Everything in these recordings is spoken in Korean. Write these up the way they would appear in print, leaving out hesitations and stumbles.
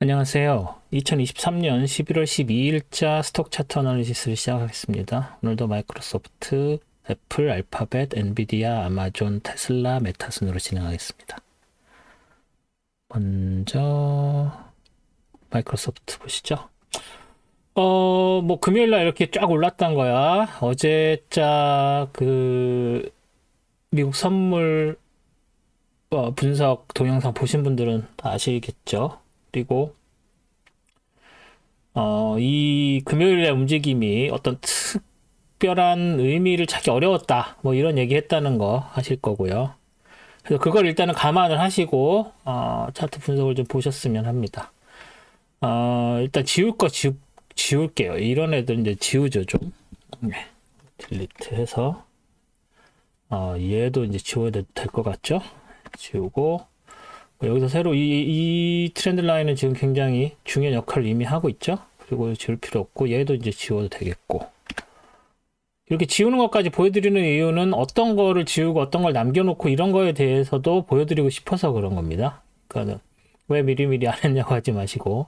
안녕하세요. 2023년 11월 12일자 스톡 차트 어널리시스를 시작하겠습니다. 오늘도 마이크로소프트, 애플, 알파벳, 엔비디아, 아마존, 테슬라, 메타 순으로 진행하겠습니다. 먼저 마이크로소프트 보시죠. 금요일 날 이렇게 쫙 올랐던 거야. 어제자 미국 선물 분석 동영상 보신 분들은 다 아시겠죠? 그리고 이 금요일의 움직임이 어떤 특별한 의미를 찾기 어려웠다. 뭐 이런 얘기 했다는 거 하실 거고요. 그래서 그걸 일단은 감안을 하시고, 차트 분석을 좀 보셨으면 합니다. 일단 지울게요. 이런 애들 이제 지우죠, 좀. 네. 딜리트 해서, 얘도 이제 지워야 될 것 같죠? 지우고, 여기서 새로 이 트렌드 라인은 지금 굉장히 중요한 역할을 이미 하고 있죠? 그리고 지울 필요 없고, 얘도 이제 지워도 되겠고. 이렇게 지우는 것까지 보여드리는 이유는 어떤 거를 지우고 어떤 걸 남겨놓고 이런 거에 대해서도 보여드리고 싶어서 그런 겁니다. 그러니까 왜 미리미리 안 했냐고 하지 마시고.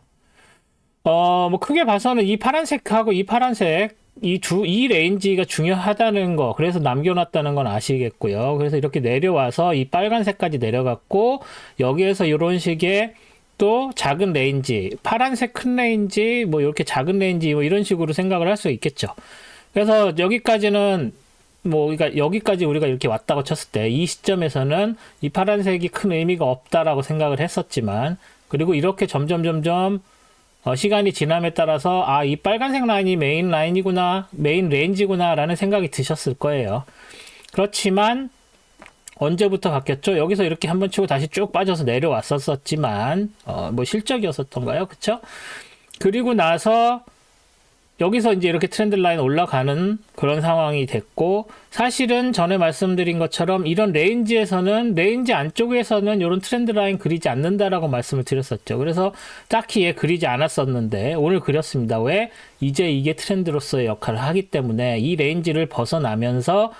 크게 봐서는 이 파란색하고 이 파란색, 이 레인지가 중요하다는 거, 그래서 남겨놨다는 건 아시겠고요. 그래서 이렇게 내려와서 이 빨간색까지 내려갔고, 여기에서 이런 식의 또 작은 레인지, 파란색 큰 레인지, 뭐 이렇게 작은 레인지, 뭐 이런 식으로 생각을 할 수 있겠죠. 그래서 여기까지는 그러니까 여기까지 우리가 이렇게 왔다고 쳤을 때 이 시점에서는 이 파란색이 큰 의미가 없다라고 생각을 했었지만, 그리고 이렇게 점점 시간이 지남에 따라서 이 빨간색 라인이 메인 라인이구나, 메인 레인지구나라는 생각이 드셨을 거예요. 그렇지만 언제부터 바뀌었죠? 여기서 이렇게 한번 치고 다시 쭉 빠져서 내려왔었지만 실적이었었던가요? 그쵸? 그리고 나서 여기서 이제 이렇게 트렌드 라인 올라가는 그런 상황이 됐고, 사실은 전에 말씀드린 것처럼 이런 레인지 안쪽에서는 이런 트렌드 라인 그리지 않는다라고 말씀을 드렸었죠. 그래서 딱히 얘 그리지 않았었는데 오늘 그렸습니다. 왜? 이제 이게 트렌드로서의 역할을 하기 때문에 이 레인지를 벗어나면서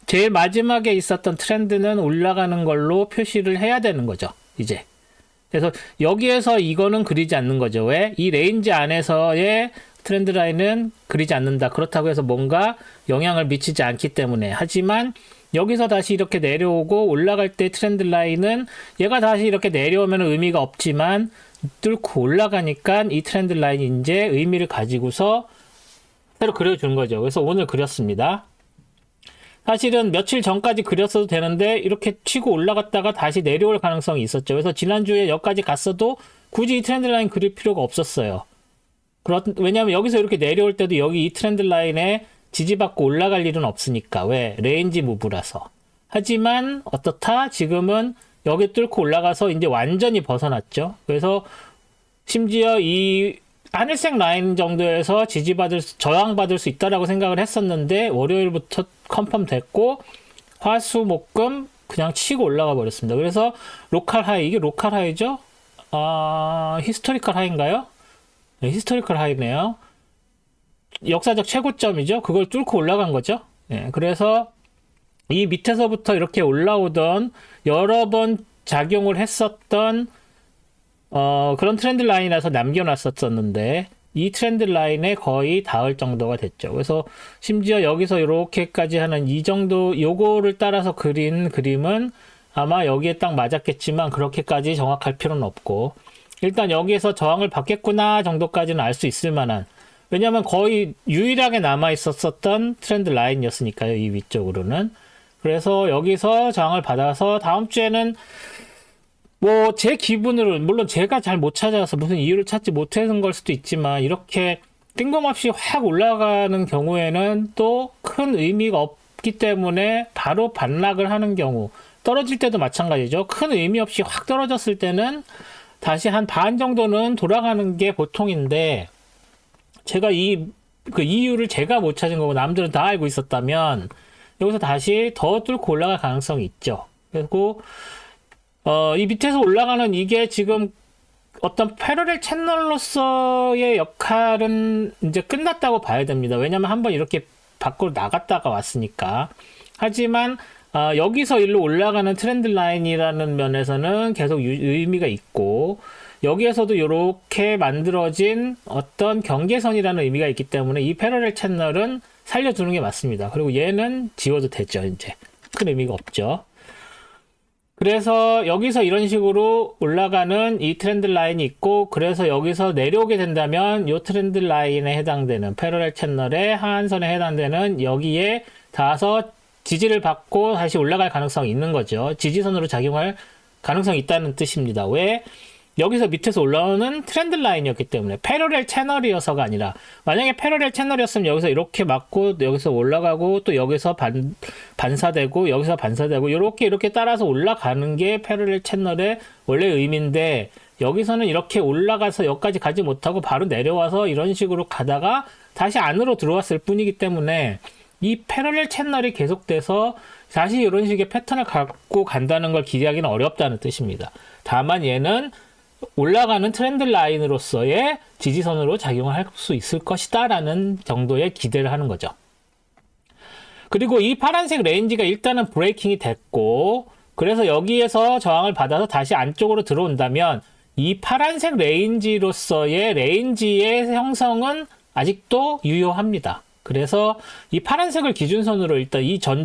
제일 마지막에 있었던 트렌드는 올라가는 걸로 표시를 해야 되는 거죠. 이제. 그래서 여기에서 이거는 그리지 않는 거죠. 왜? 이 레인지 안에서의 트렌드 라인은 그리지 않는다. 그렇다고 해서 뭔가 영향을 미치지 않기 때문에. 하지만 여기서 다시 이렇게 내려오고 올라갈 때 트렌드 라인은 얘가 다시 이렇게 내려오면 의미가 없지만 뚫고 올라가니까 이 트렌드 라인이 이제 의미를 가지고서 새로 그려주는 거죠. 그래서 오늘 그렸습니다. 사실은 며칠 전까지 그렸어도 되는데 이렇게 치고 올라갔다가 다시 내려올 가능성이 있었죠. 그래서 지난주에 여기까지 갔어도 굳이 이 트렌드 라인 그릴 필요가 없었어요. 왜냐하면 여기서 이렇게 내려올 때도 여기 이 트렌드 라인에 지지받고 올라갈 일은 없으니까. 왜? 레인지 무브라서. 하지만 어떻다? 지금은 여기 뚫고 올라가서 이제 완전히 벗어났죠. 그래서 심지어 이 하늘색 라인 정도에서 저항받을 수 있다라고 생각을 했었는데 월요일부터 컨펌 됐고 화수목금 그냥 치고 올라가 버렸습니다. 그래서 로컬 하이, 이게 로컬 하이죠? 히스토리컬 하이인가요? 네, 히스토리컬 하이네요. 역사적 최고점이죠. 그걸 뚫고 올라간 거죠. 네, 그래서 이 밑에서부터 이렇게 올라오던 여러 번 작용을 했었던 그런 트렌드 라인이라서 남겨놨었는데 이 트렌드 라인에 거의 닿을 정도가 됐죠. 그래서 심지어 여기서 이렇게까지 하는 이 정도 요거를 따라서 그린 그림은 아마 여기에 딱 맞았겠지만 그렇게까지 정확할 필요는 없고 일단 여기에서 저항을 받겠구나 정도까지는 알 수 있을 만한, 왜냐면 거의 유일하게 남아 있었던 트렌드 라인이었으니까요, 이 위쪽으로는. 그래서 여기서 저항을 받아서 다음 주에는 제 기분으로, 물론 제가 잘 못 찾아서 무슨 이유를 찾지 못해서 걸 수도 있지만 이렇게 뜬금없이 확 올라가는 경우에는 또 큰 의미가 없기 때문에 바로 반락을 하는 경우, 떨어질 때도 마찬가지죠. 큰 의미 없이 확 떨어졌을 때는 다시 한 반 정도는 돌아가는 게 보통인데, 제가 그 이유를 제가 못 찾은 거고 남들은 다 알고 있었다면 여기서 다시 더 뚫고 올라갈 가능성이 있죠. 그리고 이 밑에서 올라가는 이게 지금 어떤 패러렐 채널로서의 역할은 이제 끝났다고 봐야 됩니다. 왜냐면 한번 이렇게 밖으로 나갔다가 왔으니까. 하지만 여기서 일로 올라가는 트렌드 라인이라는 면에서는 계속 의미가 있고, 여기에서도 이렇게 만들어진 어떤 경계선이라는 의미가 있기 때문에 이 패러렐 채널은 살려두는 게 맞습니다. 그리고 얘는 지워도 되죠. 이제 큰 의미가 없죠. 그래서 여기서 이런 식으로 올라가는 이 트렌드 라인이 있고, 그래서 여기서 내려오게 된다면 이 트렌드 라인에 해당되는 패러렐 채널의 하한선에 해당되는 여기에 닿아서 지지를 받고 다시 올라갈 가능성이 있는 거죠. 지지선으로 작용할 가능성이 있다는 뜻입니다. 왜? 여기서 밑에서 올라오는 트렌드 라인이었기 때문에, 패러렐 채널이어서가 아니라, 만약에 패러렐 채널이었으면 여기서 이렇게 맞고 여기서 올라가고 또 여기서 반사되고 여기서 반사되고 이렇게 따라서 올라가는 게 패러렐 채널의 원래 의미인데, 여기서는 이렇게 올라가서 여기까지 가지 못하고 바로 내려와서 이런 식으로 가다가 다시 안으로 들어왔을 뿐이기 때문에, 이 패러렐 채널이 계속돼서 다시 이런 식의 패턴을 갖고 간다는 걸 기대하기는 어렵다는 뜻입니다. 다만 얘는 올라가는 트렌드 라인으로서의 지지선으로 작용을 할 수 있을 것이다 라는 정도의 기대를 하는 거죠. 그리고 이 파란색 레인지가 일단은 브레이킹이 됐고, 그래서 여기에서 저항을 받아서 다시 안쪽으로 들어온다면 이 파란색 레인지로서의 레인지의 형성은 아직도 유효합니다. 그래서 이 파란색을 기준선으로 일단 이 전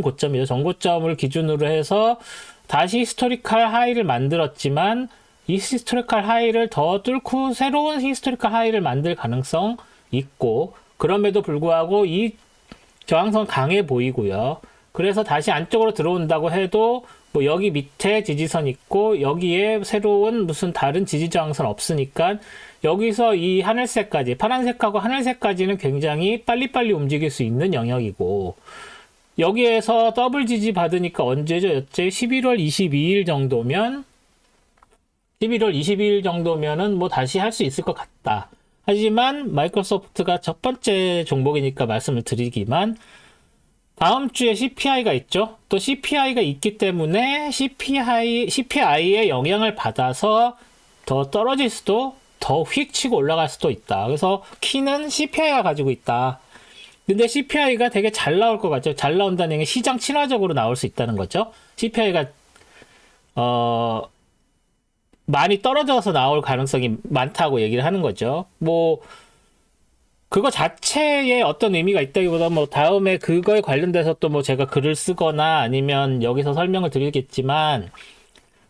고점이죠. 전 고점을 기준으로 해서 다시 히스토리컬 하이를 만들었지만, 이 히스토리컬 하이를 더 뚫고 새로운 히스토리컬 하이를 만들 가능성 있고, 그럼에도 불구하고 이 저항선 강해 보이고요. 그래서 다시 안쪽으로 들어온다고 해도 뭐 여기 밑에 지지선 있고 여기에 새로운 무슨 다른 지지 저항선 없으니까 여기서 이 하늘색까지, 파란색하고 하늘색까지는 굉장히 빨리빨리 움직일 수 있는 영역이고, 여기에서 더블 지지 받으니까 언제죠? 여째 11월 22일 정도면, 11월 22일 정도면은 뭐 다시 할 수 있을 것 같다. 하지만 마이크로소프트가 첫 번째 종목이니까 말씀을 드리기만, 다음 주에 CPI가 있죠. 또 CPI가 있기 때문에 CPI의 영향을 받아서 더 떨어질 수도, 더 휙 치고 올라갈 수도 있다. 그래서 키는 CPI가 가지고 있다. 근데 CPI가 되게 잘 나올 것 같죠. 잘 나온다는 게 시장 친화적으로 나올 수 있다는 거죠. CPI가 많이 떨어져서 나올 가능성이 많다고 얘기를 하는 거죠. 뭐 그거 자체에 어떤 의미가 있다기보다 뭐 다음에 그거에 관련돼서 또 뭐 제가 글을 쓰거나 아니면 여기서 설명을 드리겠지만,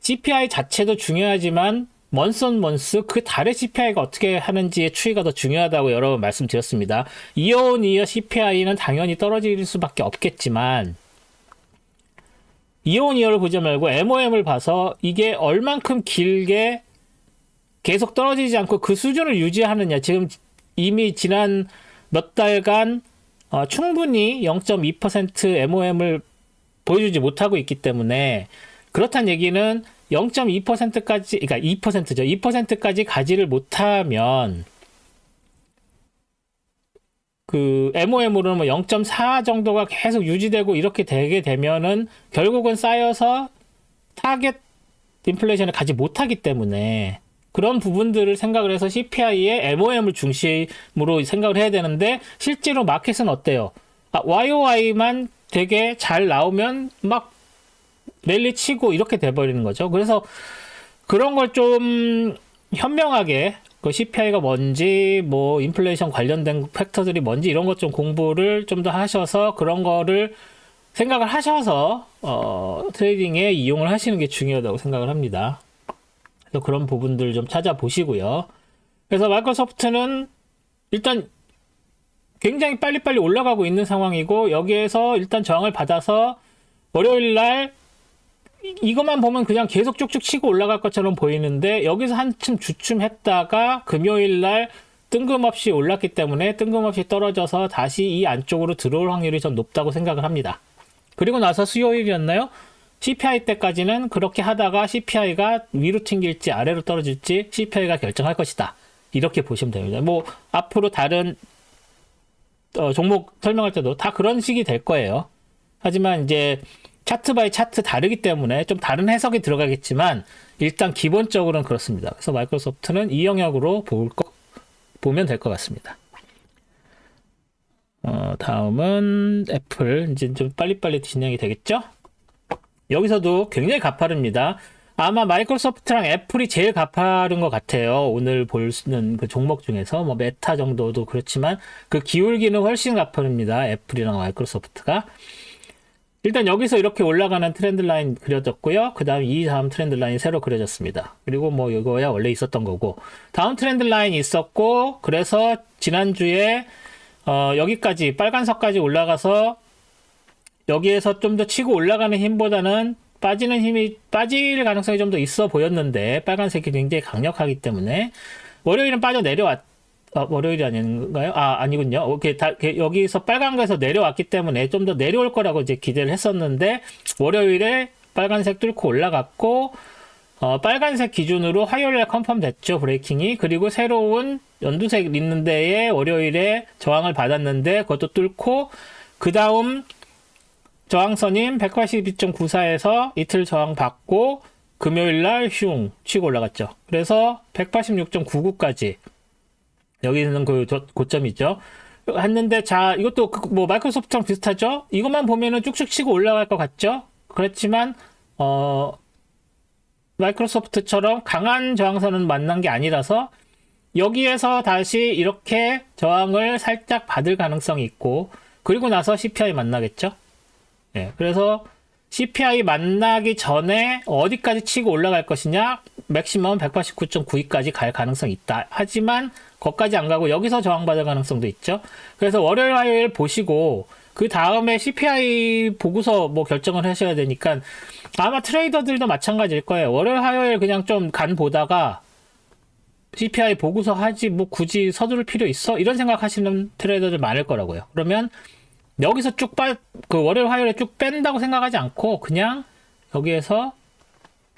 CPI 자체도 중요하지만 먼스 온 먼스 그 달의 CPI가 어떻게 하는지의 추이가 더 중요하다고 여러 번 말씀드렸습니다. 이어 온 이어 CPI는 당연히 떨어질 수밖에 없겠지만, 이어 온 이어를 보지 말고 MOM을 봐서 이게 얼만큼 길게 계속 떨어지지 않고 그 수준을 유지하느냐. 지금 이미 지난 몇 달간 충분히 0.2% MOM을 보여주지 못하고 있기 때문에, 그렇다는 얘기는 0.2%까지, 그러니까 2%죠. 2%까지 가지를 못하면 그 MOM으로는 뭐 0.4 정도가 계속 유지되고 이렇게 되게 되면은 결국은 쌓여서 타겟 인플레이션을 가지 못하기 때문에, 그런 부분들을 생각을 해서 CPI의 MOM을 중심으로 생각을 해야 되는데, 실제로 마켓은 어때요? YOY만 되게 잘 나오면 막 랠리 치고 이렇게 돼버리는 거죠. 그래서 그런 걸 좀 현명하게, 그 CPI가 뭔지, 뭐 인플레이션 관련된 팩터들이 뭔지 이런 것 좀 공부를 좀 더 하셔서, 그런 거를 생각을 하셔서 트레이딩에 이용을 하시는 게 중요하다고 생각을 합니다. 그래서 그런 부분들 좀 찾아보시고요. 그래서 마이크로소프트는 일단 굉장히 빨리빨리 올라가고 있는 상황이고, 여기에서 일단 저항을 받아서 월요일 날 이것만 보면 그냥 계속 쭉쭉 치고 올라갈 것처럼 보이는데, 여기서 한층 주춤했다가 금요일 날 뜬금없이 올랐기 때문에 뜬금없이 떨어져서 다시 이 안쪽으로 들어올 확률이 좀 높다고 생각을 합니다. 그리고 나서 수요일이었나요? CPI 때까지는 그렇게 하다가 CPI가 위로 튕길지 아래로 떨어질지 CPI가 결정할 것이다. 이렇게 보시면 됩니다. 뭐 앞으로 다른 종목 설명할 때도 다 그런 식이 될 거예요. 하지만 이제 차트 바이 차트 다르기 때문에 좀 다른 해석이 들어가겠지만, 일단 기본적으로는 그렇습니다. 그래서 마이크로소프트는 이 영역으로 보면 될 것 같습니다. 다음은 애플. 이제 좀 빨리빨리 진행이 되겠죠? 여기서도 굉장히 가파릅니다. 아마 마이크로소프트랑 애플이 제일 가파른 것 같아요. 오늘 보는 그 종목 중에서 뭐 메타 정도도 그렇지만 그 기울기는 훨씬 가파릅니다. 애플이랑 마이크로소프트가. 일단 여기서 이렇게 올라가는 트렌드 라인 그려졌고요. 그 다음 이 다음 트렌드 라인이 새로 그려졌습니다. 그리고 뭐 이거야 원래 있었던 거고. 다음 트렌드 라인이 있었고, 그래서 지난주에 여기까지 빨간선까지 올라가서 여기에서 좀 더 치고 올라가는 힘보다는 빠지는 힘이 빠질 가능성이 좀 더 있어 보였는데 빨간색이 굉장히 강력하기 때문에 월요일은 빠져 내려왔 월요일이 아닌가요? 아니군요. 여기서 빨간 거에서 내려왔기 때문에 좀 더 내려올 거라고 이제 기대를 했었는데 월요일에 빨간색 뚫고 올라갔고 빨간색 기준으로 화요일에 컨펌 됐죠. 브레이킹이. 그리고 새로운 연두색 있는 데에 월요일에 저항을 받았는데 그것도 뚫고 그 다음 저항선인 182.94에서 이틀 저항 받고 금요일날 슝 치고 올라갔죠. 그래서 186.99까지 여기는 그 고점이죠. 했는데 자 이것도 뭐 마이크로소프트랑 비슷하죠. 이것만 보면은 쭉쭉 치고 올라갈 것 같죠. 그렇지만 마이크로소프트처럼 강한 저항선은 만난 게 아니라서 여기에서 다시 이렇게 저항을 살짝 받을 가능성이 있고, 그리고 나서 CPI 만나겠죠. 예, 그래서 CPI 만나기 전에 어디까지 치고 올라갈 것이냐, 맥시멈 189.92까지 갈 가능성이 있다. 하지만 거기까지 안 가고 여기서 저항받을 가능성도 있죠. 그래서 월요일 화요일 보시고 그 다음에 CPI 보고서 뭐 결정을 하셔야 되니까 아마 트레이더들도 마찬가지일 거예요. 월요일 화요일 그냥 좀 간 보다가 CPI 보고서 하지 뭐 굳이 서두를 필요 있어? 이런 생각하시는 트레이더들 많을 거라고요. 그러면 여기서 그 월요일 화요일에 쭉 뺀다고 생각하지 않고 그냥 여기에서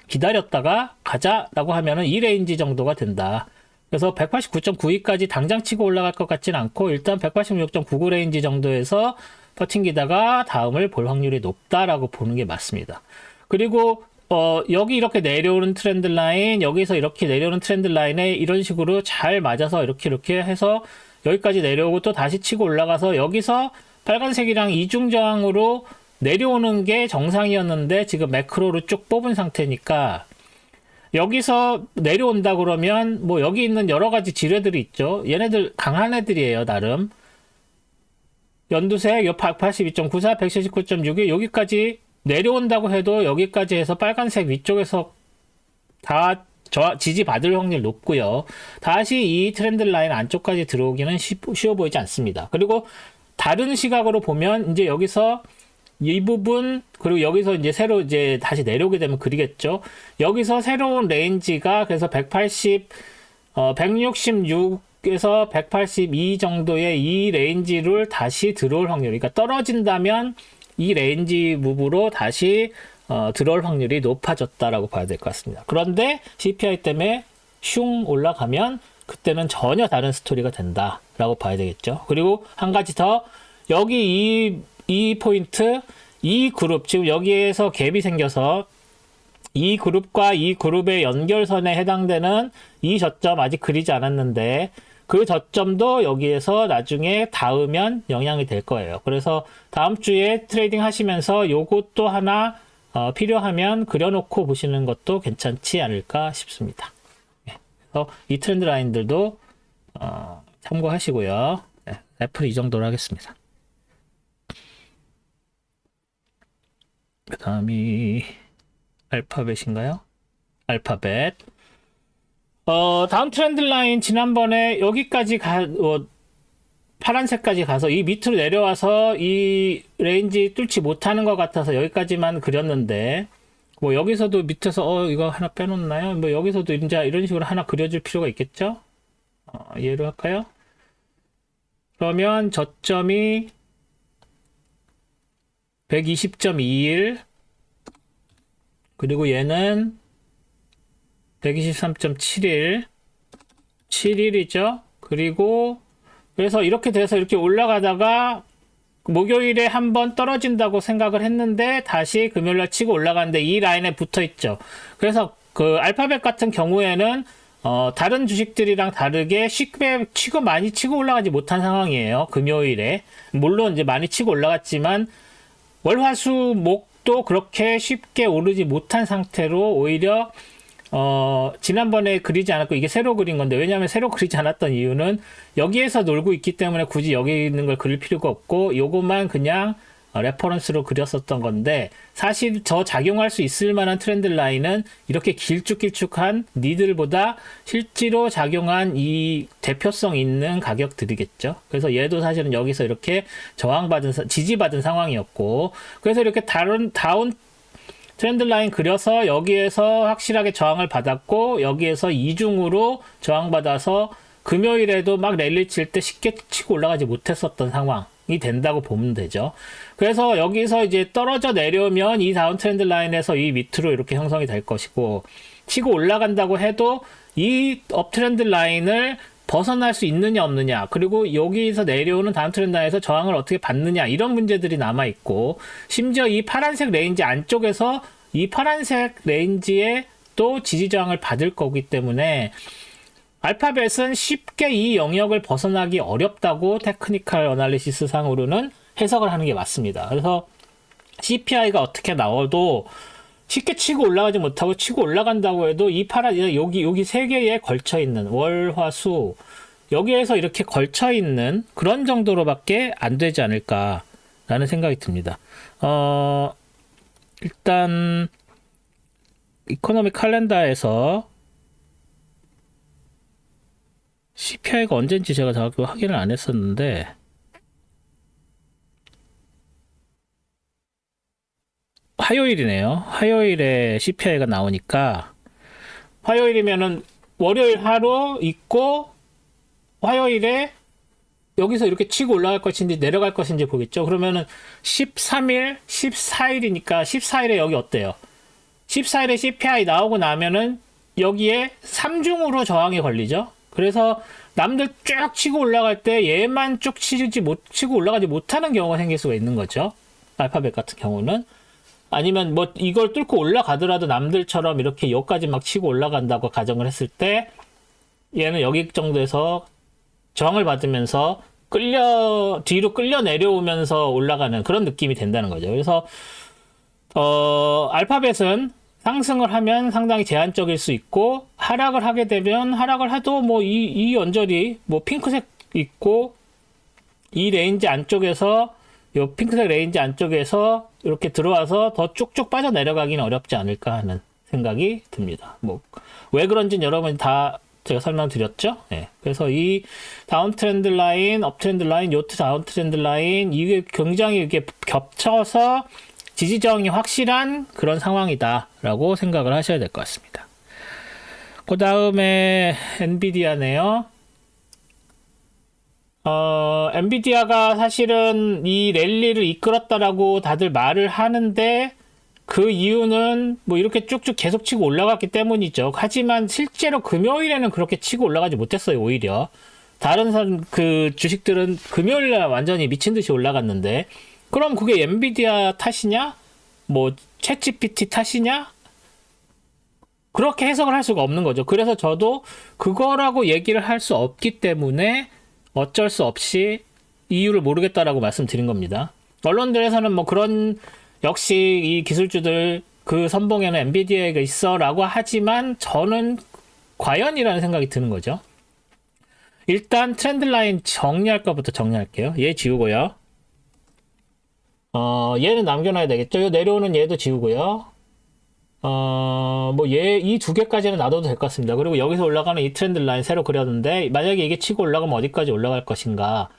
기다렸다가 가자라고 하면은 이 레인지 정도가 된다. 그래서 189.92까지 당장 치고 올라갈 것 같진 않고 일단 186.99 레인지 정도에서 버팅기다가 다음을 볼 확률이 높다라고 보는 게 맞습니다. 그리고 여기 이렇게 내려오는 트렌드 라인, 여기서 이렇게 내려오는 트렌드 라인에 이런 식으로 잘 맞아서 이렇게 해서 여기까지 내려오고 또 다시 치고 올라가서 여기서 빨간색이랑 이중저항으로 내려오는 게 정상이었는데 지금 매크로로 쭉 뽑은 상태니까 여기서 내려온다 그러면 뭐 여기 있는 여러 가지 지뢰들이 있죠. 얘네들 강한 애들이에요, 나름. 연두색 182.94, 179.61 여기까지 내려온다고 해도 여기까지 해서 빨간색 위쪽에서 다 지지받을 확률 높고요. 다시 이 트렌드 라인 안쪽까지 들어오기는 쉬워 보이지 않습니다. 그리고 다른 시각으로 보면 이제 여기서 이 부분, 그리고 여기서 이제 새로 이제 다시 내려오게 되면 그리겠죠. 여기서 새로운 레인지가 그래서 166에서 182 정도의 이 레인지를 다시 들어올 확률. 그러니까 떨어진다면 이 레인지 무브로 다시 들어올 확률이 높아졌다라고 봐야 될 것 같습니다. 그런데 CPI 때문에 슝 올라가면 그때는 전혀 다른 스토리가 된다라고 봐야 되겠죠. 그리고 한 가지 더, 여기 이 포인트, 이 그룹, 지금 여기에서 갭이 생겨서 이 그룹과 이 그룹의 연결선에 해당되는 이 저점 아직 그리지 않았는데 그 저점도 여기에서 나중에 닿으면 영향이 될 거예요. 그래서 다음 주에 트레이딩 하시면서 요것도 하나 필요하면 그려놓고 보시는 것도 괜찮지 않을까 싶습니다. 네, 그래서 이 트렌드 라인들도 참고하시고요. 네, 애플 이 정도로 하겠습니다. 그 다음이 알파벳인가요? 알파벳. 다음 트렌드 라인 지난번에 여기까지 파란색까지 가서 이 밑으로 내려와서 이 레인지 뚫지 못하는 것 같아서 여기까지만 그렸는데 뭐 여기서도 밑에서 이거 하나 빼놓나요? 뭐 여기서도 이제 이런 식으로 하나 그려줄 필요가 있겠죠? 이해를 할까요? 그러면 저점이 120.21 그리고 얘는 123.71 71이죠. 그리고 그래서 이렇게 돼서 이렇게 올라가다가 목요일에 한번 떨어진다고 생각을 했는데 다시 금요일날 치고 올라가는데 이 라인에 붙어 있죠. 그래서 그 알파벳 같은 경우에는 다른 주식들이랑 다르게 쉽게 많이 치고 올라가지 못한 상황이에요. 금요일에 물론 이제 많이 치고 올라갔지만 월화수목 아직도 그렇게 쉽게 오르지 못한 상태로 오히려 지난번에 그리지 않았고 이게 새로 그린 건데, 왜냐하면 새로 그리지 않았던 이유는 여기에서 놀고 있기 때문에 굳이 여기 있는 걸 그릴 필요가 없고 요것만 그냥 레퍼런스로 그렸었던 건데, 사실 저 작용할 수 있을 만한 트렌드 라인은 이렇게 길쭉길쭉한 니들보다 실제로 작용한 이 대표성 있는 가격들이겠죠. 그래서 얘도 사실은 여기서 이렇게 저항받은, 지지받은 상황이었고, 그래서 이렇게 다운 트렌드 라인 그려서 여기에서 확실하게 저항을 받았고, 여기에서 이중으로 저항받아서 금요일에도 막 랠리 칠 때 쉽게 치고 올라가지 못했었던 상황이 된다고 보면 되죠. 그래서 여기서 이제 떨어져 내려오면 이 다운 트렌드 라인에서 이 밑으로 이렇게 형성이 될 것이고, 치고 올라간다고 해도 이 업트렌드 라인을 벗어날 수 있느냐 없느냐, 그리고 여기서 내려오는 다운 트렌드 라인에서 저항을 어떻게 받느냐, 이런 문제들이 남아있고, 심지어 이 파란색 레인지 안쪽에서 이 파란색 레인지에 또 지지 저항을 받을 거기 때문에 알파벳은 쉽게 이 영역을 벗어나기 어렵다고 테크니컬 어널리시스 상으로는 해석을 하는 게 맞습니다. 그래서 CPI가 어떻게 나와도 쉽게 치고 올라가지 못하고, 치고 올라간다고 해도 이 여기 세 개에 걸쳐 있는 월, 화, 수, 여기에서 이렇게 걸쳐 있는 그런 정도로밖에 안 되지 않을까라는 생각이 듭니다. 일단 이코노믹 칼렌더에서 CPI가 언제인지 제가 정확히 확인을 안 했었는데, 화요일이네요. 화요일에 CPI가 나오니까, 화요일이면은 월요일 하루 있고 화요일에 여기서 이렇게 치고 올라갈 것인지 내려갈 것인지 보겠죠. 그러면은 13일, 14일이니까 14일에 여기 어때요? 14일에 CPI 나오고 나면은 여기에 3중으로 저항이 걸리죠. 그래서 남들 쭉 치고 올라갈 때 얘만 쭉 치고 올라가지 못하는 경우가 생길 수가 있는 거죠. 알파벳 같은 경우는. 아니면 뭐 이걸 뚫고 올라가더라도 남들처럼 이렇게 여기까지 막 치고 올라간다고 가정을 했을 때, 얘는 여기 정도에서 저항을 받으면서 뒤로 끌려 내려오면서 올라가는 그런 느낌이 된다는 거죠. 그래서 알파벳은 상승을 하면 상당히 제한적일 수 있고, 하락을 하게 되면 하락을 해도 뭐 이 언저리 뭐 핑크색 있고, 이 레인지 안쪽에서, 요 핑크색 레인지 안쪽에서 이렇게 들어와서 더 쭉쭉 빠져 내려가기는 어렵지 않을까 하는 생각이 듭니다. 뭐 왜 그런지는 여러분 다 제가 설명드렸죠. 네. 그래서 이 다운 트렌드 라인, 업 트렌드 라인, 요트 다운 트렌드 라인, 이게 굉장히 이렇게 겹쳐서 지지 저항이 확실한 그런 상황이다라고 생각을 하셔야 될 것 같습니다. 그 다음에 엔비디아네요. 엔비디아가 사실은 이 랠리를 이끌었다라고 다들 말을 하는데, 그 이유는 뭐 이렇게 쭉쭉 계속 치고 올라갔기 때문이죠. 하지만 실제로 금요일에는 그렇게 치고 올라가지 못했어요. 오히려 다른 그 주식들은 금요일날 완전히 미친 듯이 올라갔는데, 그럼 그게 엔비디아 탓이냐, 뭐 챗GPT 탓이냐, 그렇게 해석을 할 수가 없는 거죠. 그래서 저도 그거라고 얘기를 할 수 없기 때문에 어쩔 수 없이 이유를 모르겠다라고 말씀드린 겁니다. 언론들에서는 뭐 그런, 역시 이 기술주들 그 선봉에는 엔비디아가 있어 라고 하지만, 저는 과연이라는 생각이 드는 거죠. 일단 트렌드 라인 정리할 것부터 정리할게요. 얘 지우고요. 얘는 남겨놔야 되겠죠. 내려오는 얘도 지우고요. 뭐 이 두 개까지는 놔둬도 될 것 같습니다. 그리고 여기서 올라가는 이 트렌드 라인 새로 그렸는데, 만약에 이게 치고 올라가면 어디까지 올라갈 것인가,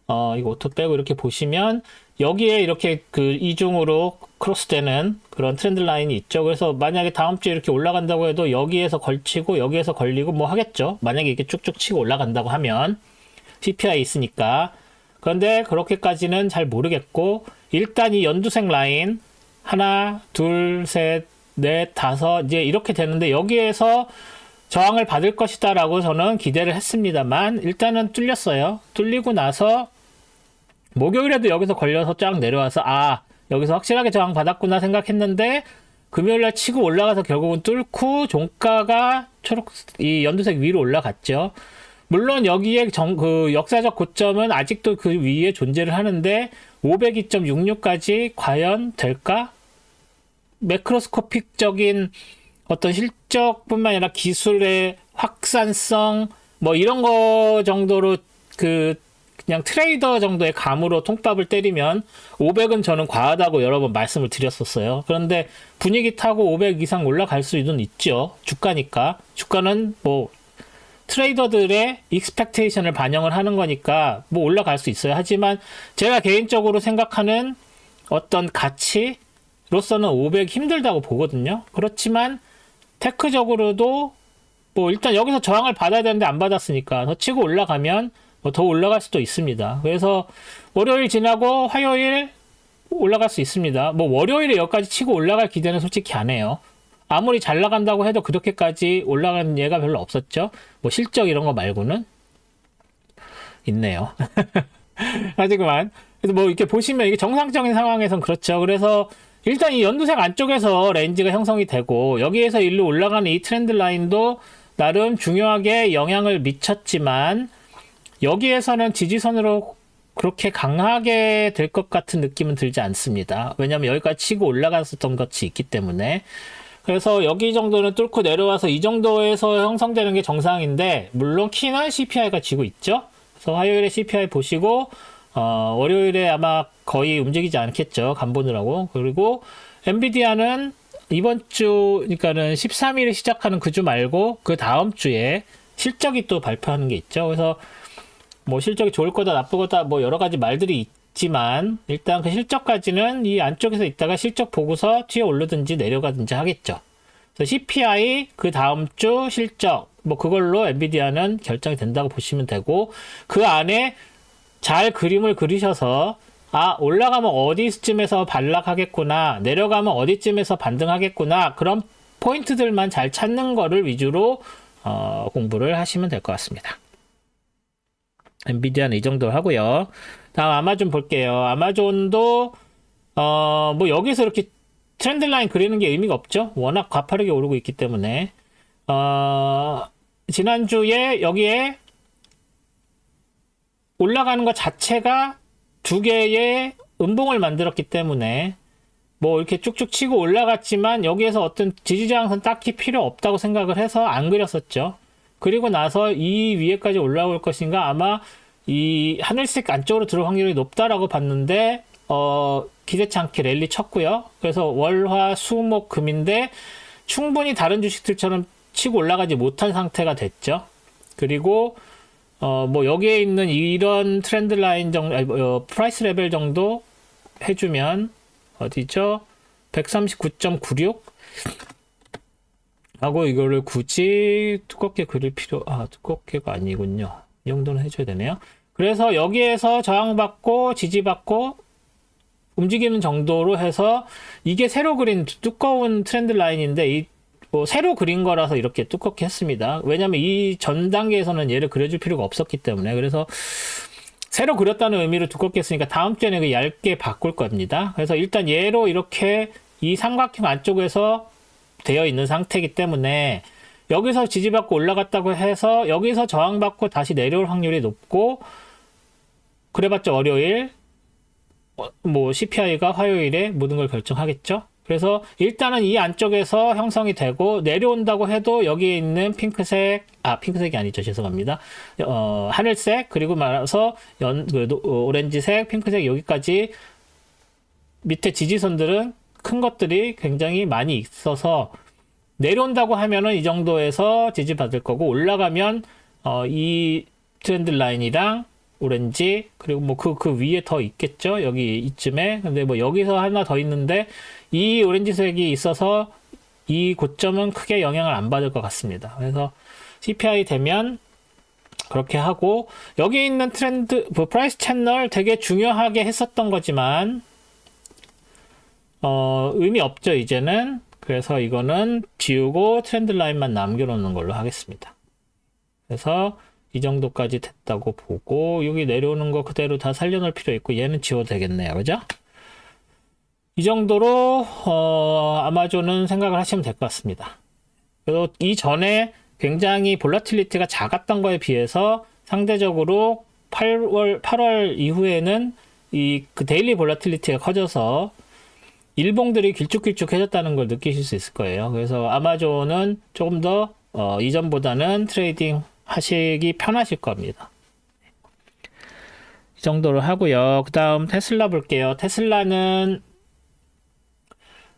이거 오토 빼고 이렇게 보시면 여기에 이렇게 그 이중으로 크로스되는 그런 트렌드 라인이 있죠. 그래서 만약에 다음 주에 이렇게 올라간다고 해도 여기에서 걸치고 여기에서 걸리고 뭐 하겠죠. 만약에 이렇게 쭉쭉 치고 올라간다고 하면 CPI 있으니까. 그런데 그렇게까지는 잘 모르겠고, 일단 이 연두색 라인 하나, 둘, 셋, 넷, 다섯, 이제 이렇게 되는데, 여기에서 저항을 받을 것이다 라고 저는 기대를 했습니다만, 일단은 뚫렸어요. 뚫리고 나서 목요일에도 여기서 걸려서 쫙 내려와서, 여기서 확실하게 저항 받았구나 생각했는데, 금요일날 치고 올라가서 결국은 뚫고 종가가 이 연두색 위로 올라갔죠. 물론 여기에 그 역사적 고점은 아직도 그 위에 존재를 하는데 502.66까지 과연 될까? 매크로스코픽적인 어떤 실적뿐만 아니라 기술의 확산성 뭐 이런 거 정도로 그냥 트레이더 정도의 감으로 통밥을 때리면 500은 저는 과하다고 여러 번 말씀을 드렸었어요. 그런데 분위기 타고 500 이상 올라갈 수는 있죠. 주가니까. 주가는 뭐 트레이더들의 익스펙테이션을 반영을 하는 거니까 뭐 올라갈 수 있어요. 하지만 제가 개인적으로 생각하는 어떤 가치로서는 500 힘들다고 보거든요. 그렇지만 테크적으로도 뭐 일단 여기서 저항을 받아야 되는데 안 받았으니까 더 치고 올라가면 뭐 더 올라갈 수도 있습니다. 그래서 월요일 지나고 화요일 올라갈 수 있습니다. 뭐 월요일에 여기까지 치고 올라갈 기대는 솔직히 안 해요. 아무리 잘 나간다고 해도 그렇게까지 올라간 예가 별로 없었죠. 뭐 실적 이런 거 말고는 있네요. 하지만 그래서 뭐 이렇게 보시면 이게 정상적인 상황에선 그렇죠. 그래서 일단 이 연두색 안쪽에서 렌즈가 형성이 되고 여기에서 일로 올라가는 이 트렌드 라인도 나름 중요하게 영향을 미쳤지만 여기에서는 지지선으로 그렇게 강하게 될 것 같은 느낌은 들지 않습니다. 왜냐하면 여기까지 치고 올라갔었던 것이 있기 때문에. 그래서 여기 정도는 뚫고 내려와서 이 정도에서 형성되는 게 정상인데 물론 키는 CPI가 지고 있죠. 그래서 화요일에 CPI 보시고 월요일에 아마 거의 움직이지 않겠죠. 간 보느라고. 그리고 엔비디아는 이번 주, 그러니까는 13일에 시작하는 그 주 말고 그 다음 주에 실적이 또 발표하는 게 있죠. 그래서 뭐 실적이 좋을 거다, 나쁠 거다, 뭐 여러 가지 말들이 있지만 일단 그 실적까지는 이 안쪽에서 있다가 실적 보고서 튀어 오르든지 내려가든지 하겠죠. 그래서 CPI 그 다음 주 실적 뭐 그걸로 엔비디아는 결정이 된다고 보시면 되고 그 안에 잘 그림을 그리셔서 올라가면 어디쯤에서 반락하겠구나, 내려가면 어디쯤에서 반등하겠구나, 그런 포인트들만 잘 찾는 거를 위주로 공부를 하시면 될 것 같습니다. 엔비디아는 이 정도 하고요. 다음 아마존 볼게요. 아마존도 뭐 여기서 이렇게 트렌드 라인 그리는 게 의미가 없죠. 워낙 가파르게 오르고 있기 때문에 지난주에 여기에 올라가는 것 자체가 두 개의 음봉을 만들었기 때문에 뭐 이렇게 쭉쭉 치고 올라갔지만 여기에서 어떤 지지저항선 딱히 필요 없다고 생각을 해서 안 그렸었죠. 그리고 나서 이 위에까지 올라올 것인가, 아마 이 하늘색 안쪽으로 들어올 확률이 높다라고 봤는데 기대치 않게 랠리 쳤고요. 그래서 월화 수목 금인데 충분히 다른 주식들처럼 치고 올라가지 못한 상태가 됐죠. 그리고 뭐 여기에 있는 이런 트렌드 라인 정도, 프라이스 레벨 정도 해주면 어디죠? 139.96 하고 이거를 굳이 두껍게 그릴 두껍게가 아니군요. 이 정도는 해줘야 되네요. 그래서 여기에서 저항받고 지지받고 움직이는 정도로 해서 이게 새로 그린 두꺼운 트렌드 라인인데 새로 그린 거라서 이렇게 두껍게 했습니다. 왜냐면 이 전 단계에서는 얘를 그려줄 필요가 없었기 때문에. 그래서 새로 그렸다는 의미로 두껍게 했으니까 다음 주에는 얇게 바꿀 겁니다. 그래서 일단 얘로 이렇게 이 삼각형 안쪽에서 되어 있는 상태이기 때문에 여기서 지지받고 올라갔다고 해서 여기서 저항받고 다시 내려올 확률이 높고, 그래봤자 월요일 뭐 CPI가 화요일에 모든 걸 결정하겠죠. 그래서 일단은 이 안쪽에서 형성이 되고 내려온다고 해도 여기에 있는 핑크색이 아니죠, 죄송합니다. 하늘색, 그리고 말아서 오렌지색, 핑크색, 여기까지 밑에 지지선들은 큰 것들이 굉장히 많이 있어서 내려온다고 하면은 이 정도에서 지지받을 거고, 올라가면 이 트렌드 라인이랑 오렌지, 그리고 뭐 그 위에 더 있겠죠, 여기 이쯤에. 근데 뭐 여기서 하나 더 있는데 이 오렌지색이 있어서 이 고점은 크게 영향을 안 받을 것 같습니다. 그래서 CPI 되면 그렇게 하고, 여기 있는 트렌드 프라이스 채널 되게 중요하게 했었던 거지만 의미 없죠, 이제는. 그래서 이거는 지우고 트렌드 라인만 남겨놓는 걸로 하겠습니다. 그래서 이 정도까지 됐다고 보고, 여기 내려오는 거 그대로 다 살려놓을 필요 있고, 얘는 지워도 되겠네요. 그죠? 이 정도로 아마존은 생각을 하시면 될 것 같습니다. 그래서 이전에 굉장히 볼라틸리티가 작았던 거에 비해서 상대적으로 8월 이후에는 그 데일리 볼라틸리티가 커져서 일봉들이 길쭉길쭉해졌다는 걸 느끼실 수 있을 거예요. 그래서 아마존은 조금 더 이전보다는 트레이딩 하시기 편하실 겁니다. 이 정도로 하고요. 그 다음 테슬라 볼게요. 테슬라는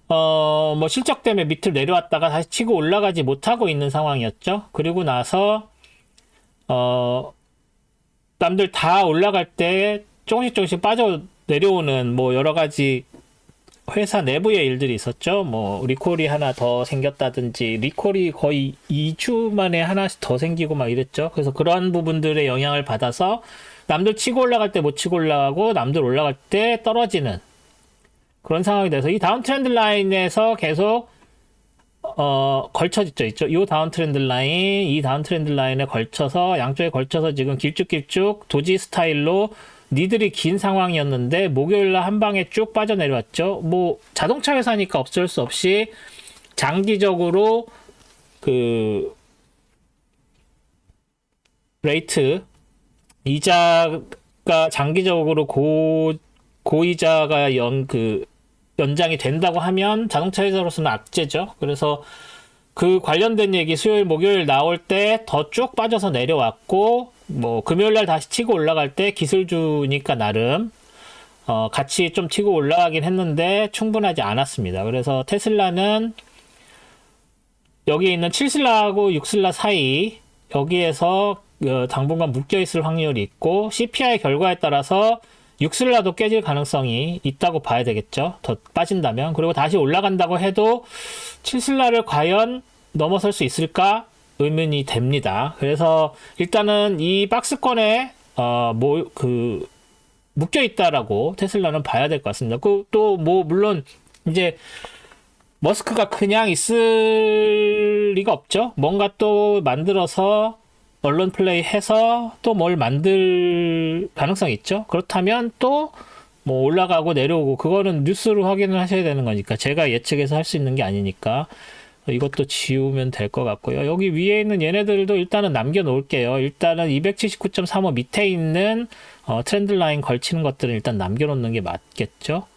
뭐 실적 때문에 밑으로 내려왔다가 다시 치고 올라가지 못하고 있는 상황이었죠. 그리고 나서 남들 다 올라갈 때 조금씩 빠져 내려오는 뭐 여러 가지 회사 내부의 일들이 있었죠. 뭐 리콜이 하나 더 생겼다든지, 리콜이 거의 2주 만에 하나씩 더 생기고 막 이랬죠. 그래서 그런 부분들의 영향을 받아서 남들 치고 올라갈 때 못 치고 올라가고, 남들 올라갈 때 떨어지는 그런 상황이 돼서 이 다운 트렌드 라인에서 계속 걸쳐져 있죠. 이 다운 트렌드 라인, 이 다운 트렌드 라인에 걸쳐서, 양쪽에 걸쳐서 지금 길쭉길쭉 도지 스타일로 니들이 긴 상황이었는데 목요일날 한 방에 쭉 빠져내려왔죠. 뭐 자동차 회사니까 어쩔 수 없이 장기적으로 그 레이트 이자가 장기적으로 고이자가 연장이 된다고 하면 자동차 회사로서는 악재죠. 그래서 그 관련된 얘기 수요일 목요일 나올 때 더 쭉 빠져서 내려왔고, 뭐 금요일 날 다시 치고 올라갈 때 기술주니까 나름 같이 좀 치고 올라가긴 했는데 충분하지 않았습니다. 그래서 테슬라는 여기 있는 7슬라하고 6슬라 사이, 여기에서 당분간 묶여 있을 확률이 있고, CPI 결과에 따라서 6슬라도 깨질 가능성이 있다고 봐야 되겠죠. 더 빠진다면. 그리고 다시 올라간다고 해도 7슬라를 과연 넘어설 수 있을까 의문이 됩니다. 그래서 일단은 이 박스권에 묶여 있다라고 테슬라는 봐야 될 것 같습니다. 또 뭐 물론 이제 머스크가 그냥 있을 리가 없죠. 뭔가 또 만들어서 언론 플레이 해서 또 뭘 만들 가능성이 있죠. 그렇다면 또 뭐 올라가고 내려오고, 그거는 뉴스로 확인을 하셔야 되는 거니까 제가 예측해서 할 수 있는 게 아니니까 이것도 지우면 될 것 같고요. 여기 위에 있는 얘네들도 일단은 남겨 놓을게요. 일단은 279.35 밑에 있는 트렌드 라인 걸치는 것들은 일단 남겨 놓는 게 맞겠죠.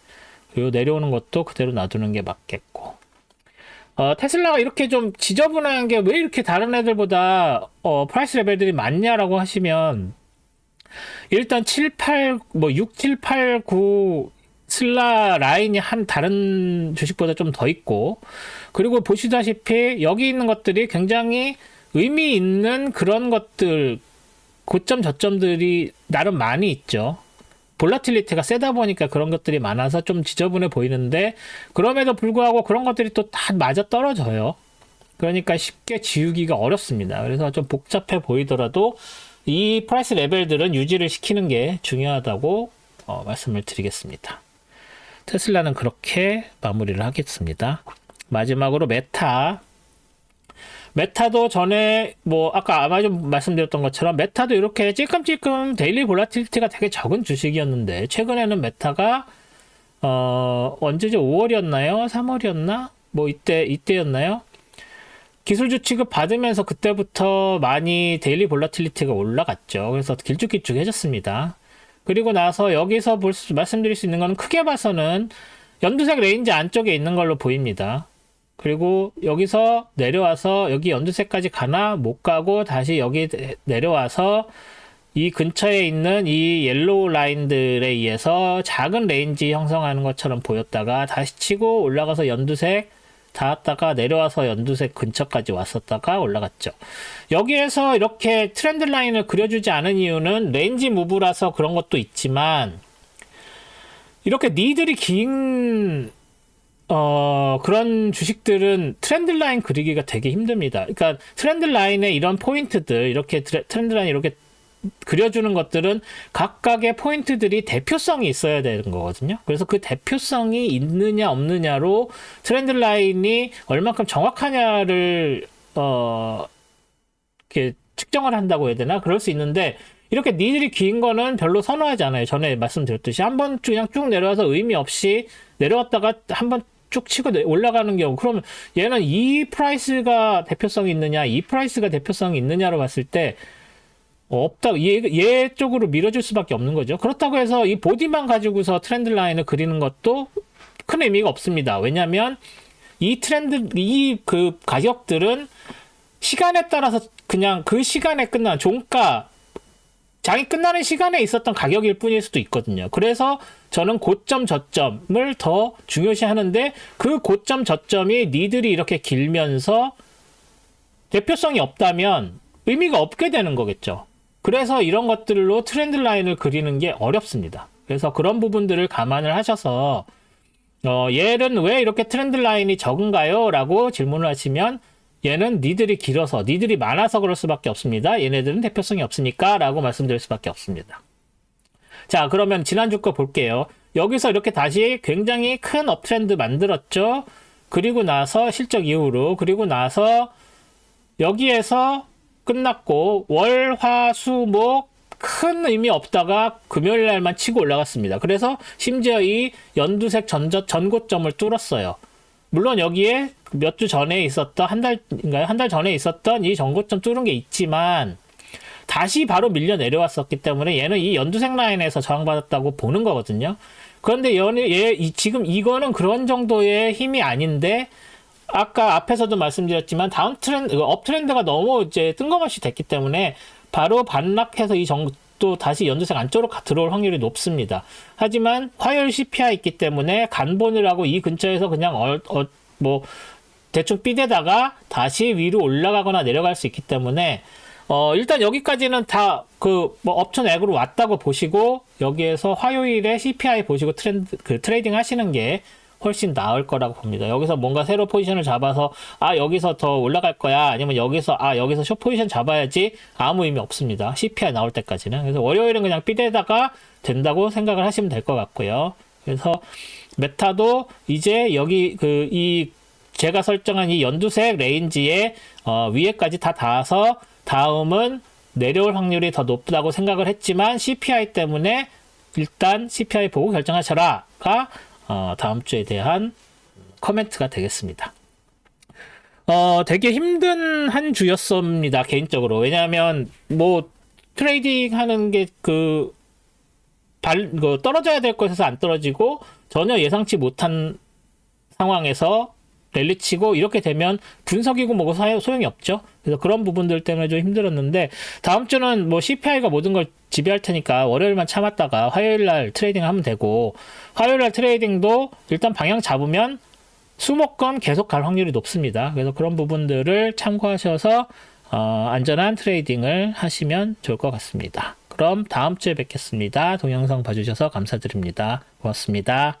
그리고 내려오는 것도 그대로 놔두는 게 맞겠고, 테슬라가 이렇게 좀 지저분한 게 왜 이렇게 다른 애들보다 프라이스 레벨들이 많냐라고 하시면, 일단 6, 7, 8, 9 슬라 라인이 한 다른 주식보다 좀 더 있고, 그리고 보시다시피 여기 있는 것들이 굉장히 의미 있는 그런 것들, 고점 저점들이 나름 많이 있죠. 볼라틸리티가 세다 보니까 그런 것들이 많아서 좀 지저분해 보이는데, 그럼에도 불구하고 그런 것들이 또 다 맞아 떨어져요. 그러니까 쉽게 지우기가 어렵습니다. 그래서 좀 복잡해 보이더라도 이 프라이스 레벨들은 유지를 시키는 게 중요하다고 말씀을 드리겠습니다. 테슬라는 그렇게 마무리를 하겠습니다. 마지막으로 메타도 전에 뭐 아까 아마존 말씀드렸던 것처럼 메타도 이렇게 찔끔찔끔 데일리 볼라틸리티가 되게 적은 주식이었는데, 최근에는 메타가 언제죠? 5월이었나요? 3월이었나? 뭐 이때였나요? 기술주 취급 받으면서 그때부터 많이 데일리 볼라틸리티가 올라갔죠. 그래서 길쭉길쭉해졌습니다. 그리고 나서 여기서 말씀드릴 수 있는 거는 크게 봐서는 연두색 레인지 안쪽에 있는 걸로 보입니다. 그리고 여기서 내려와서 여기 연두색까지 가나 못 가고 다시 여기 내려와서 이 근처에 있는 이 옐로우 라인들에 의해서 작은 레인지 형성하는 것처럼 보였다가 다시 치고 올라가서 연두색 닿았다가 내려와서 연두색 근처까지 왔었다가 올라갔죠. 여기에서 이렇게 트렌드 라인을 그려주지 않은 이유는 레인지 무브라서 그런 것도 있지만, 이렇게 니들이 긴 그런 주식들은 트렌드 라인 그리기가 되게 힘듭니다. 그러니까 트렌드 라인의 이런 포인트들, 이렇게 트렌드 라인 이렇게 그려주는 것들은 각각의 포인트들이 대표성이 있어야 되는 거거든요. 그래서 그 대표성이 있느냐 없느냐로 트렌드 라인이 얼만큼 정확하냐를 이렇게 측정을 한다고 해야 되나? 그럴 수 있는데, 이렇게 니들이 긴 거는 별로 선호하지 않아요. 전에 말씀드렸듯이 한번 그냥 쭉 내려와서 의미 없이 내려왔다가 한번 쭉 치고 올라가는 경우, 그러면 얘는 이 프라이스가 대표성이 있느냐, 이 프라이스가 대표성이 있느냐로 봤을 때 없다. 얘 쪽으로 밀어줄 수밖에 없는 거죠. 그렇다고 해서 이 보디만 가지고서 트렌드 라인을 그리는 것도 큰 의미가 없습니다. 왜냐하면 이 트렌드, 이 그 가격들은 시간에 따라서 그냥 그 시간에 끝난 종가, 장이 끝나는 시간에 있었던 가격일 뿐일 수도 있거든요. 그래서 저는 고점, 저점을 더 중요시 하는데 그 고점, 저점이 니들이 이렇게 길면서 대표성이 없다면 의미가 없게 되는 거겠죠. 그래서 이런 것들로 트렌드 라인을 그리는 게 어렵습니다. 그래서 그런 부분들을 감안을 하셔서 얘는 왜 이렇게 트렌드 라인이 적은가요? 라고 질문을 하시면 얘는 니들이 길어서, 니들이 많아서 그럴 수밖에 없습니다. 얘네들은 대표성이 없으니까 라고 말씀드릴 수밖에 없습니다. 자, 그러면 지난주 거 볼게요. 여기서 이렇게 다시 굉장히 큰 업트렌드 만들었죠. 그리고 나서 실적 이후로, 그리고 나서 여기에서 끝났고 월, 화, 수, 목 큰 의미 없다가 금요일 날만 치고 올라갔습니다. 그래서 심지어 이 연두색 전고점을 뚫었어요. 물론 여기에 몇 주 전에 있었던 한 달 전에 있었던 이 전고점 뚫은 게 있지만 다시 바로 밀려 내려왔었기 때문에 얘는 이 연두색 라인에서 저항받았다고 보는 거거든요. 그런데 지금 이거는 그런 정도의 힘이 아닌데 아까 앞에서도 말씀드렸지만 다운 트렌드, 업 트렌드가 너무 이제 뜬금없이 됐기 때문에 바로 반락해서 또 다시 연두색 안쪽으로 들어올 확률이 높습니다. 하지만 화요일 CPI 있기 때문에 간 보느라고 이 근처에서 그냥 뭐 대충 삐대다가 다시 위로 올라가거나 내려갈 수 있기 때문에 일단 여기까지는 다 뭐 업천 액으로 왔다고 보시고 여기에서 화요일에 CPI 보시고 트레이딩 하시는 게 훨씬 나을 거라고 봅니다. 여기서 뭔가 새로 포지션을 잡아서 여기서 더 올라갈 거야, 아니면 여기서 숏 포지션 잡아야지, 아무 의미 없습니다. CPI 나올 때까지는. 그래서 월요일은 그냥 삐대다가 된다고 생각을 하시면 될 것 같고요. 그래서 메타도 이제 여기 제가 설정한 이 연두색 레인지의 위에까지 다 닿아서 다음은 내려올 확률이 더 높다고 생각을 했지만 CPI 때문에 일단 CPI 보고 결정하셔라가 다음 주에 대한 코멘트가 되겠습니다. 되게 힘든 한 주였습니다, 개인적으로. 왜냐하면 뭐 트레이딩 하는 게 떨어져야 될 것에서 안 떨어지고 전혀 예상치 못한 상황에서 랠리치고 이렇게 되면 분석이고 뭐고 소용이 없죠. 그래서 그런 부분들 때문에 좀 힘들었는데 다음 주는 뭐 CPI가 모든 걸 지배할 테니까 월요일만 참았다가 화요일 날 트레이딩 하면 되고, 화요일 날 트레이딩도 일단 방향 잡으면 수목권 계속 갈 확률이 높습니다. 그래서 그런 부분들을 참고하셔서 안전한 트레이딩을 하시면 좋을 것 같습니다. 그럼 다음 주에 뵙겠습니다. 동영상 봐주셔서 감사드립니다. 고맙습니다.